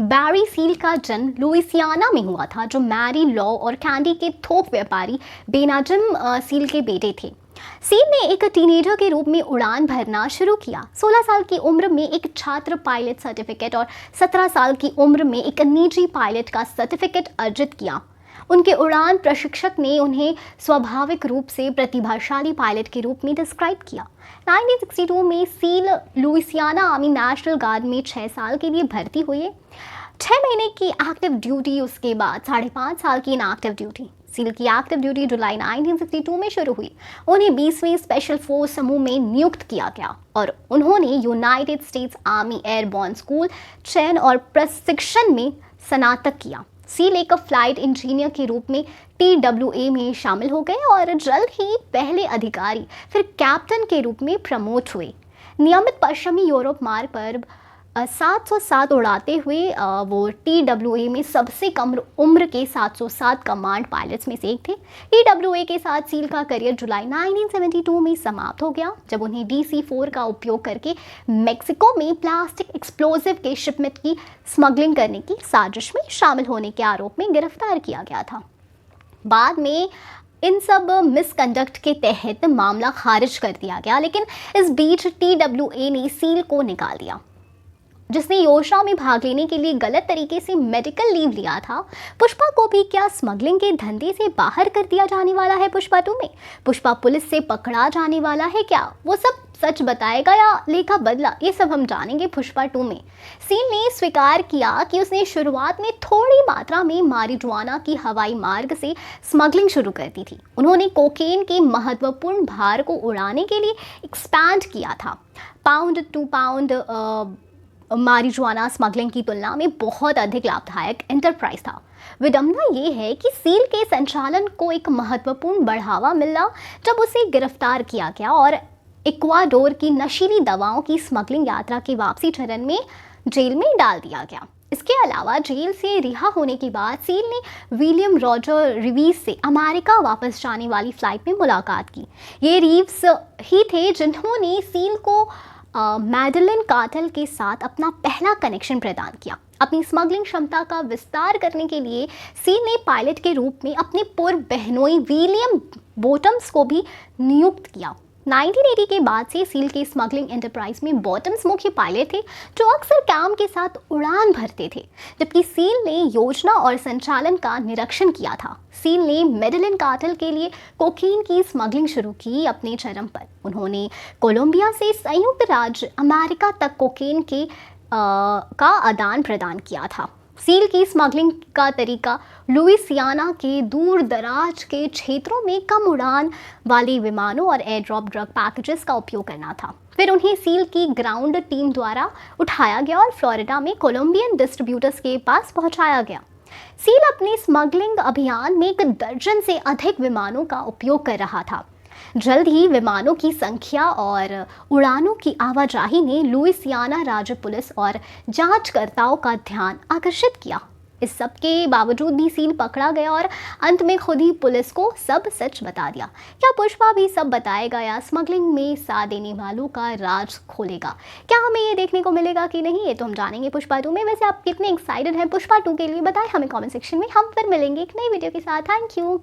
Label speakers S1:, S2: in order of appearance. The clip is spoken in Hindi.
S1: बैरी सील का जन्म लुइसियाना में हुआ था, जो मैरी लॉ और कैंडी के थोक व्यापारी बेनाजिम सील के बेटे थे। सील ने एक टीनेजर के रूप में उड़ान भरना शुरू किया। 16 साल की उम्र में एक छात्र पायलट सर्टिफिकेट और 17 साल की उम्र में एक निजी पायलट का सर्टिफिकेट अर्जित किया। उनके उड़ान प्रशिक्षक ने उन्हें स्वाभाविक रूप से प्रतिभाशाली पायलट के रूप में डिस्क्राइब किया। 1962 में seal Louisiana army national guard में 6 साल के लिए भर्ती हुए। 6 महीने की एक्टिव ड्यूटी, उसके बाद 5.5 साल की इनएक्टिव ड्यूटी। सील की एक्टिव ड्यूटी जुलाई 1962 में शुरू हुई। उन्हें 20वीं स्पेशल फोर्स समूह में नियुक्त किया गया और उन्होंने United states army airborne school चयन और प्रशिक्षण में स्नातक किया। सील एक फ्लाइट इंजीनियर के रूप में TWA में शामिल हो गए और जल्द ही पहले अधिकारी फिर कैप्टन के रूप में प्रमोट हुए। नियमित पश्चिमी यूरोप मार्ग पर 707 उड़ाते हुए वो TWA में सबसे कम उम्र के 707 कमांड पायलट्स में से एक थे। TWA के साथ सील का करियर जुलाई 1972 में समाप्त हो गया, जब उन्हें DC-4 का उपयोग करके मेक्सिको में प्लास्टिक एक्सप्लोजिव के शिपमेंट की स्मगलिंग करने की साजिश में शामिल होने के आरोप में गिरफ्तार किया गया था। बाद में इन सब मिसकंडक्ट के तहत मामला खारिज कर दिया गया, लेकिन इस बीच TWA ने सील को निकाल दिया, जिसने योजना में भाग लेने के लिए गलत तरीके से मेडिकल लीव लिया था। पुष्पा को भी क्या स्मगलिंग के धंधे से बाहर कर दिया जाने वाला है पुष्पा 2 में? पुष्पा पुलिस से पकड़ा जाने वाला है क्या? वो सब सच बताएगा या लेखा बदला? ये सब हम जानेंगे पुष्पा 2 में। सील ने स्वीकार किया कि उसने शुरुआत में थोड़ी मात्रा में मारिजुआना की हवाई मार्ग से स्मगलिंग शुरू कर दी थी। उन्होंने कोकेन के महत्वपूर्ण भार को उड़ाने के लिए एक्सपैंड किया था। Pound to pound marijuana smuggling की तुलना में बहुत अधिक लाभदायक एंटरप्राइज था। विडंबना ये है कि सील के संचालन को एक महत्वपूर्ण बढ़ावा मिला जब उसे गिरफ्तार किया गया और इक्वाडोर की नशीली दवाओं की स्मगलिंग यात्रा के वापसी चरण में जेल में डाल दिया गया। इसके अलावा जेल से रिहा होने के बाद सील ने विलियम रॉजर रिवीस से अमेरिका वापस जाने वाली फ्लाइट में मुलाकात की। ये रिव्स ही थे जिन्होंने सील को मैडलिन कार्टेल के साथ अपना पहला कनेक्शन प्रदान किया। अपनी स्मगलिंग क्षमता का विस्तार करने के लिए सील ने पायलट के रूप में अपने पूर्व बहनोई विलियम बॉटम्स को भी नियुक्त किया। 1980 के बाद से सील के स्मगलिंग एंटरप्राइज में बॉटम्स मुख्य पायलट थे, जो अक्सर काम के साथ उड़ान भरते थे, जबकि सील ने योजना और संचालन का निरीक्षण किया था। सील ने मेडलिन कार्टेल के लिए कोकीन की स्मगलिंग शुरू की। अपने चरम पर उन्होंने कोलंबिया से संयुक्त राज्य अमेरिका तक कोकेन का आदान प्रदान किया था। सील की स्मगलिंग का तरीका लुइसियाना के दूर दराज के क्षेत्रों में कम उड़ान वाले विमानों और एयर ड्रॉप ड्रग पैकेजेस का उपयोग करना था। फिर उन्हें सील की ग्राउंड टीम द्वारा उठाया गया और फ्लोरिडा में कोलंबियन डिस्ट्रीब्यूटर्स के पास पहुंचाया गया। सील अपने स्मगलिंग अभियान में 1 दर्जन से अधिक विमानों का उपयोग कर रहा था। जल्द ही विमानों की संख्या और उड़ानों की आवाजाही ने लुइसियाना राज्य पुलिस और जांचकर्ताओं का ध्यान आकर्षित किया। इस सब के बावजूद भी सील पकड़ा गया और अंत में खुद ही पुलिस को सब सच बता दिया। क्या पुष्पा भी सब बताएगा या स्मगलिंग में साथ देने वालों का राज खोलेगा? क्या हमें ये देखने को मिलेगा कि नहीं, ये तो हम जानेंगे पुष्पा 2 में। वैसे आप कितने एक्साइटेड हैं पुष्पा 2 के लिए, बताएं हमें कमेंट सेक्शन में। हम फिर मिलेंगे एक नई वीडियो के साथ। Thank you.